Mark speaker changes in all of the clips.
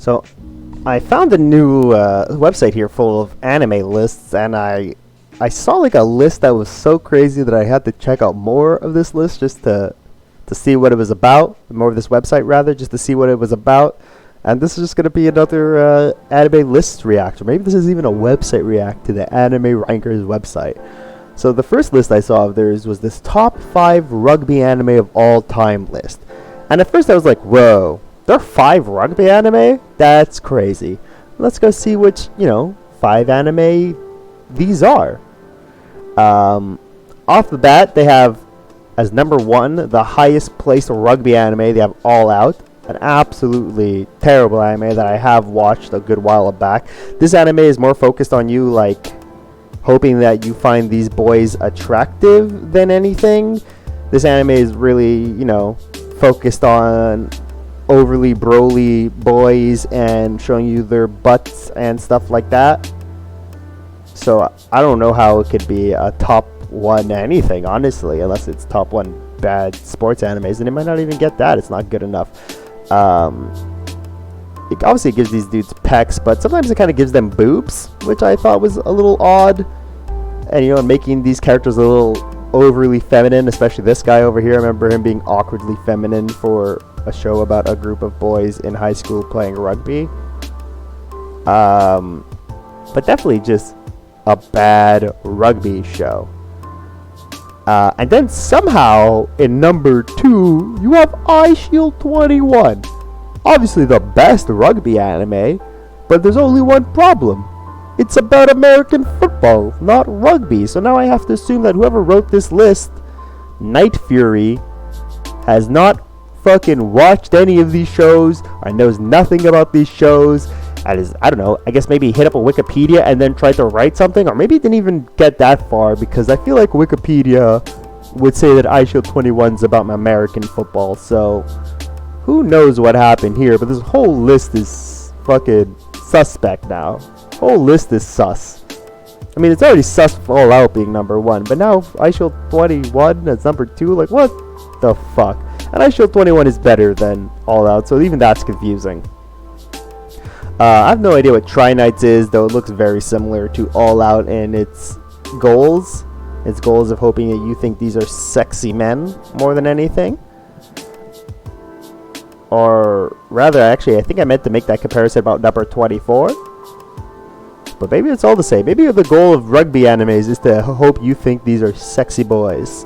Speaker 1: So I found a new website here full of anime lists, and I saw like a list that was so crazy that I had to check out more of this list just to see what it was about. More of this website rather, just to see what it was about. And this is just going to be another anime list react, or maybe this is even a website react to the Anime Rankers website. So the first list I saw of theirs was this top 5 rugby anime of all time list. And at first I was like, whoa, there are 5 rugby anime? That's crazy. Let's go see which, 5 anime these are. Off the bat, they have as number 1, the highest placed rugby anime. They have All Out, an absolutely terrible anime that I have watched a good while back. This anime is more focused on you, like, hoping that you find these boys attractive than anything. This anime is really, focused on overly broly boys and showing you their butts and stuff like that. So I don't know how it could be a top 1 anything, honestly, unless it's top 1 bad sports animes, and it might not even get that. It's not good enough. It obviously gives these dudes pecs, but sometimes it kind of gives them boobs, which I thought was a little odd. And making these characters a little overly feminine, especially this guy over here. I remember him being awkwardly feminine for a show about a group of boys in high school playing rugby. But definitely just a bad rugby show. And then somehow in number 2 you have iShield 21. Obviously the best rugby anime, but there's only one problem. It's about American football, not rugby. So now I have to assume that whoever wrote this list, Night Fury, has not fucking watched any of these shows or knows nothing about these shows. And is, I don't know, I guess maybe hit up a Wikipedia and then tried to write something, or maybe it didn't even get that far, because I feel like Wikipedia would say that iShield 21 is about American football. So who knows what happened here, but this whole list is fucking suspect now. Whole list is sus. I mean, it's already sus for All Out being number 1, but now iShield 21 as number 2, like what the fuck? And iShield 21 is better than All Out, so even that's confusing. I have no idea what Try Nights is, though it looks very similar to All Out in its goals. Its goals of hoping that you think these are sexy men more than anything. Or rather, actually, I think I meant to make that comparison about number 24. But maybe it's all the same. Maybe the goal of rugby animes is to hope you think these are sexy boys.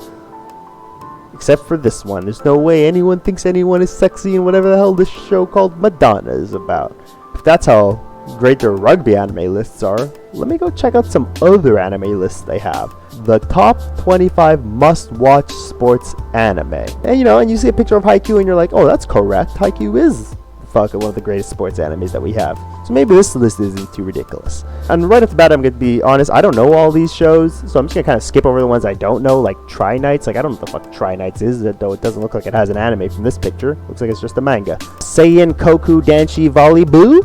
Speaker 1: Except for this one. There's no way anyone thinks anyone is sexy in whatever the hell this show called Madonna is about. If that's how great their rugby anime lists are, let me go check out some other anime lists they have. The top 25 must-watch sports anime. And and you see a picture of Haikyuu and you're like, oh, that's correct. Haikyuu is fucking one of the greatest sports animes that we have. So maybe this list isn't too ridiculous. And right off the bat, I'm going to be honest, I don't know all these shows, so I'm just going to kind of skip over the ones I don't know, like Try Nights. Like, I don't know what the fuck Try Nights is, though it doesn't look like it has an anime from this picture. Looks like it's just a manga. Seiin Koku Danshi Volleyball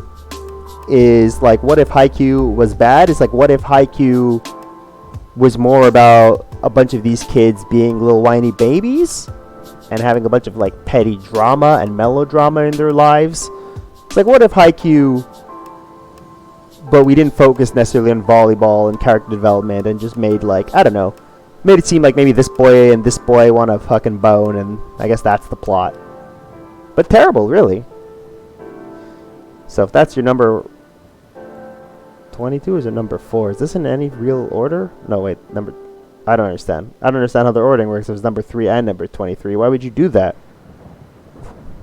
Speaker 1: is like, what if Haikyuu was bad? It's like, what if Haikyuu was more about a bunch of these kids being little whiny babies and having a bunch of like petty drama and melodrama in their lives? It's like, what if Haikyuu, but we didn't focus necessarily on volleyball and character development and just made like, I don't know, made it seem like maybe this boy and this boy want to fucking bone, and I guess that's the plot. But terrible, really. So if that's your number 22, or is it number 4? Is this in any real order? No, wait, I don't understand. I don't understand how the ordering works. There's number 3 and number 23. Why would you do that?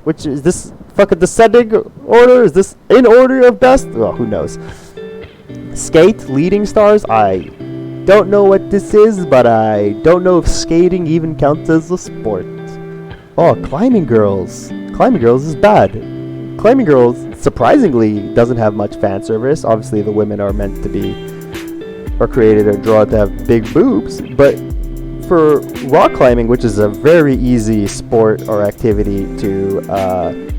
Speaker 1: Which is this fucking descending order? Is this in order of best? Well, who knows? Skate leading stars? I don't know what this is, but I don't know if skating even counts as a sport. Oh, Climbing Girls. Climbing Girls is bad. Climbing Girls, surprisingly, doesn't have much fan service. Obviously, the women are meant to be, or created or drawn to have big boobs, but for rock climbing, which is a very easy sport or activity to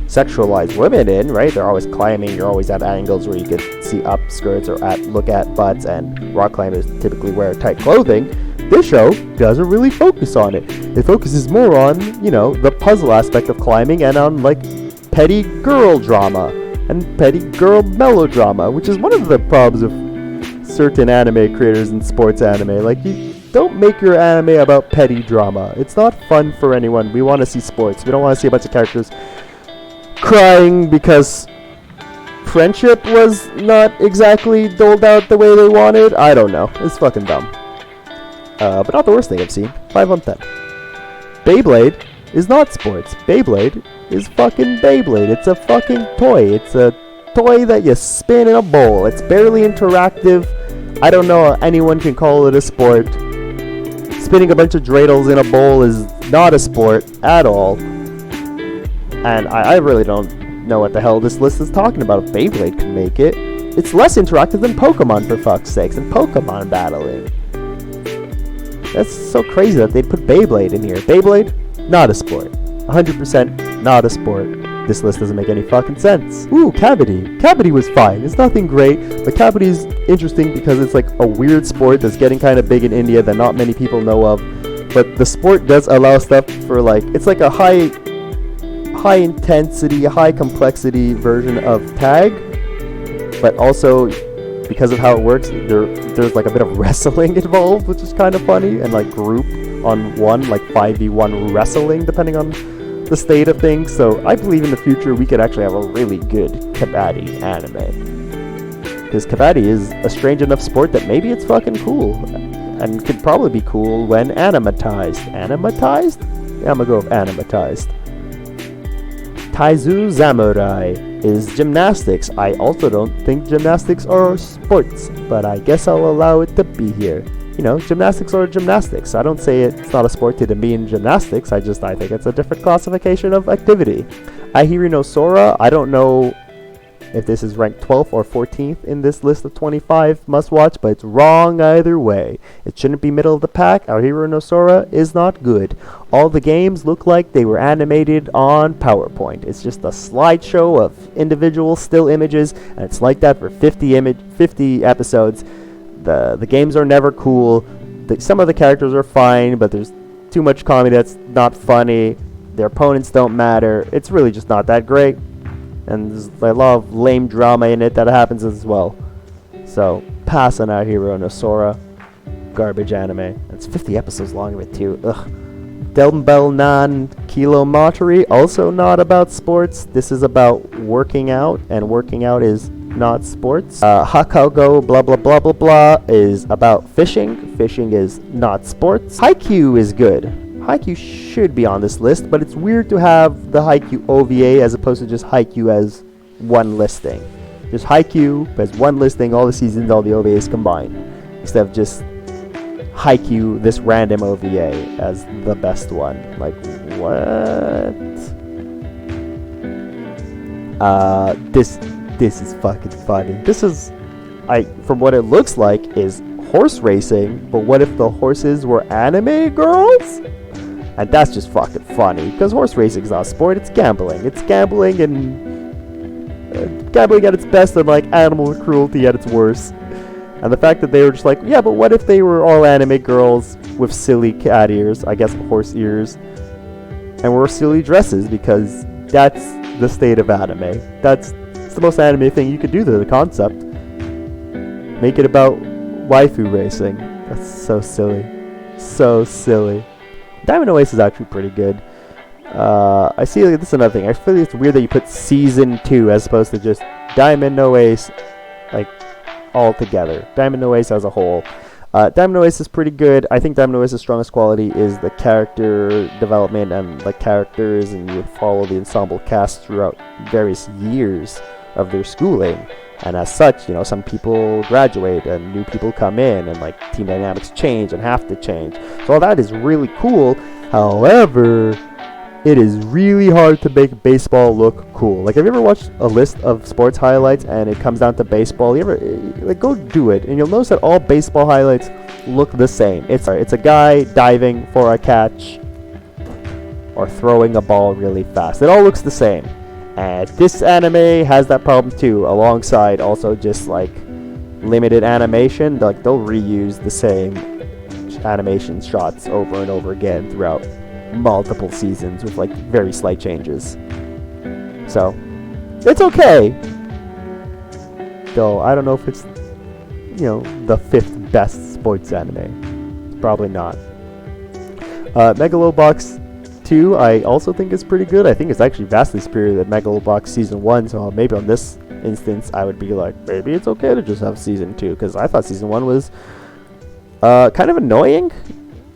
Speaker 1: sexualize women in, right? They're always climbing, you're always at angles where you can see up skirts or look at butts, and rock climbers typically wear tight clothing. This show doesn't really focus on it. It focuses more on, the puzzle aspect of climbing and on, like, petty girl drama. and petty girl melodrama, which is one of the problems of certain anime creators in sports anime. Like, you don't make your anime about petty drama. It's not fun for anyone. We want to see sports. We don't want to see a bunch of characters crying because friendship was not exactly doled out the way they wanted. I don't know. It's fucking dumb. But not the worst thing I've seen. 5 on 10. Beyblade is not sports. Beyblade is fucking Beyblade. It's a fucking toy. It's a toy that you spin in a bowl. It's barely interactive. I don't know how anyone can call it a sport. Spinning a bunch of dreidels in a bowl is not a sport at all. And I really don't know what the hell this list is talking about. If Beyblade can make it. It's less interactive than Pokemon, for fuck's sakes, and Pokemon battling. That's so crazy that they put Beyblade in here. Beyblade, not a sport. 100% not a sport. This list doesn't make any fucking sense. Ooh, Kabaddi. Kabaddi was fine. It's nothing great, but Kabaddi's interesting because it's like a weird sport that's getting kind of big in India that not many people know of. But the sport does allow stuff for like, it's like a high intensity, high complexity version of tag, but also because of how it works, there's like a bit of wrestling involved, which is kind of funny, and like group on one, like 5v1 wrestling, depending on the state of things. So I believe in the future we could actually have a really good Kabaddi anime, because Kabaddi is a strange enough sport that maybe it's fucking cool, and could probably be cool when animatized. Animatized? Yeah, I'm gonna go with animatized. Taizu Samurai is gymnastics. I also don't think gymnastics are sports, but I guess I'll allow it to be here. You know, gymnastics are gymnastics. I don't say it's not a sport to be in gymnastics. I think it's a different classification of activity. Ahiru no Sora, I don't know if this is ranked 12th or 14th in this list of 25 must-watch, but it's wrong either way. It shouldn't be middle of the pack. Ahiru no Sora is not good. All the games look like they were animated on PowerPoint. It's just a slideshow of individual still images, and it's like that for 50 episodes. The games are never cool. Some of the characters are fine, but there's too much comedy that's not funny. Their opponents don't matter. It's really just not that great. And there's a lot of lame drama in it that happens as well. So, pass on Ahiru no Sora. Garbage anime. It's 50 episodes long of it too. Ugh. Delmbel Nan Kilomotory, also not about sports. This is about working out, and working out is not sports. Hakago blah blah blah blah blah is about fishing. Fishing is not sports. Haikyuu is good. Haikyuu should be on this list, but it's weird to have the Haikyuu OVA as opposed to just Haikyuu as one listing. Just Haikyuu as one listing, all the seasons, all the OVAs combined, instead of just Haikyuu, this random OVA, as the best one. Like, what? This is fucking funny. This is, from what it looks like, is horse racing, but what if the horses were anime girls? And that's just fucking funny, because horse racing is not a sport, it's gambling. It's gambling, and gambling at its best, and like animal cruelty at its worst. And the fact that they were just like, yeah, but what if they were all anime girls with silly cat ears, I guess horse ears, and wore silly dresses, because that's the state of anime. That's the most anime thing you could do to the concept. Make it about waifu racing. That's so silly. So silly. Diamond Oasis is actually pretty good. I see, like, this is another thing. I feel like it's weird that you put Season 2 as opposed to just Diamond Oasis, like, all together. Diamond Oasis as a whole. Diamond Oasis is pretty good. I think Diamond Oasis' strongest quality is the character development and the characters, and you follow the ensemble cast throughout various years of their schooling. And as such, you know, some people graduate and new people come in, and like team dynamics change and have to change. So all that is really cool. However, it is really hard to make baseball look cool. Like, have you ever watched a list of sports highlights and it comes down to baseball? You ever, like, go do it, and you'll notice that all baseball highlights look the same. It's a guy diving for a catch or throwing a ball really fast. It all looks the same. And this anime has that problem too, alongside also just like limited animation. Like, they'll reuse the same animation shots over and over again throughout multiple seasons with like very slight changes. So it's okay. still, I don't know if it's, you know, the 5th best sports anime. It's probably not. Megalo Box 2, I also think is pretty good. I think it's actually vastly superior to Megalo Box Season 1, so maybe on this instance, I would be like, maybe it's okay to just have Season 2, because I thought Season 1 was kind of annoying.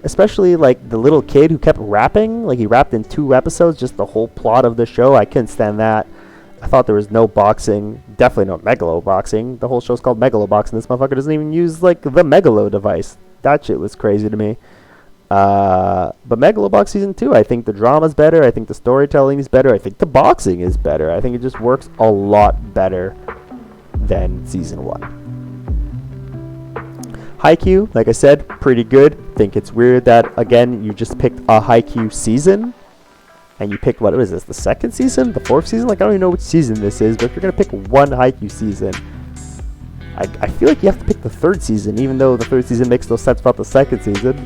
Speaker 1: Especially, like, the little kid who kept rapping. Like, he rapped in 2 episodes, just the whole plot of the show. I couldn't stand that. I thought there was no boxing. Definitely no Megalo boxing. The whole show's called Megalo Box, and this motherfucker doesn't even use, like, the Megalo device. That shit was crazy to me. But Megalo Box Season 2, I think the drama's better. I think the storytelling is better. I think the boxing is better. I think it just works a lot better than Season 1. Haikyuu, like I said, pretty good. Think it's weird that, again, you just picked a Haikyuu season. And you picked, what is this, the 2nd season? The 4th season? Like, I don't even know which season this is. But if you're going to pick one Haikyuu season, I feel like you have to pick the 3rd season. Even though the 3rd season makes no sense about the 2nd season.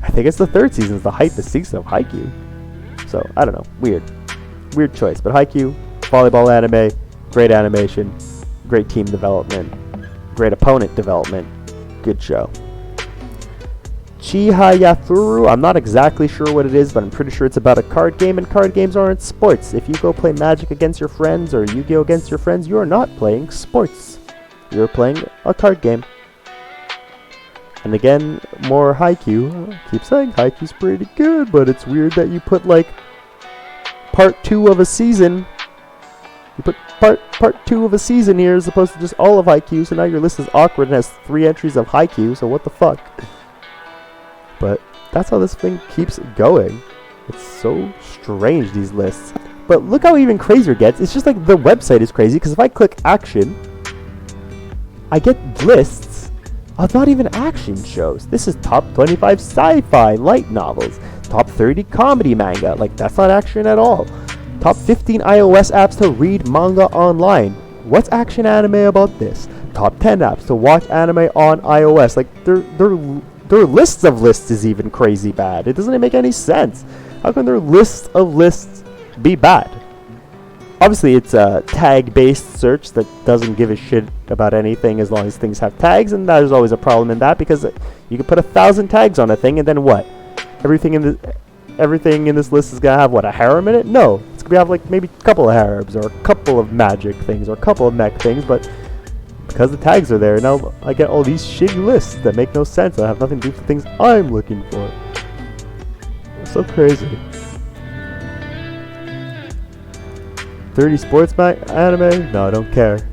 Speaker 1: I think it's the 3rd season. It's the hypest season of Haikyuu. So, I don't know. Weird. Weird choice. But Haikyuu, volleyball anime, great animation, great team development, great opponent development. Good show. Chihayafuru, I'm not exactly sure what it is, but I'm pretty sure it's about a card game, and card games aren't sports. If you go play Magic against your friends or Yu-Gi-Oh against your friends, you are not playing sports. You're playing a card game. And again, more Haikyuu. I keep saying Haikyuu's pretty good, but it's weird that you put, like, part 2 of a season. You put part 2 of a season here as opposed to just all of Haikyuu, so now your list is awkward and has 3 entries of Haikyuu, so what the fuck? But that's how this thing keeps going. It's so strange, these lists. But look how even crazier it gets. It's just like the website is crazy, because if I click action, I get lists of not even action shows. This is top 25 sci-fi light novels, top 30 comedy manga. Like, that's not action at all. Top 15 iOS apps to read manga online. What's action anime about this? Top 10 apps to watch anime on iOS. Like, their lists of lists is even crazy bad. It doesn't make any sense. How can their lists of lists be bad? Obviously, it's a tag-based search that doesn't give a shit about anything as long as things have tags, and there's always a problem in that, because you can put 1,000 tags on a thing, and then what? Everything in this list is gonna have, what, a harem in it? No. It's gonna have, like, maybe a couple of harems, or a couple of magic things, or a couple of mech things, but because the tags are there, now I get all these shitty lists that make no sense, that have nothing to do with the things I'm looking for. It's so crazy. 30 sports anime? No, I don't care.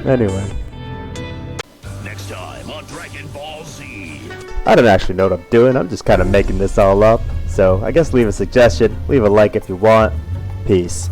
Speaker 1: Anyway.
Speaker 2: Next time on Dragon Ball Z.
Speaker 1: I don't actually know what I'm doing. I'm just kind of making this all up. So I guess leave a suggestion. Leave a like if you want. Peace.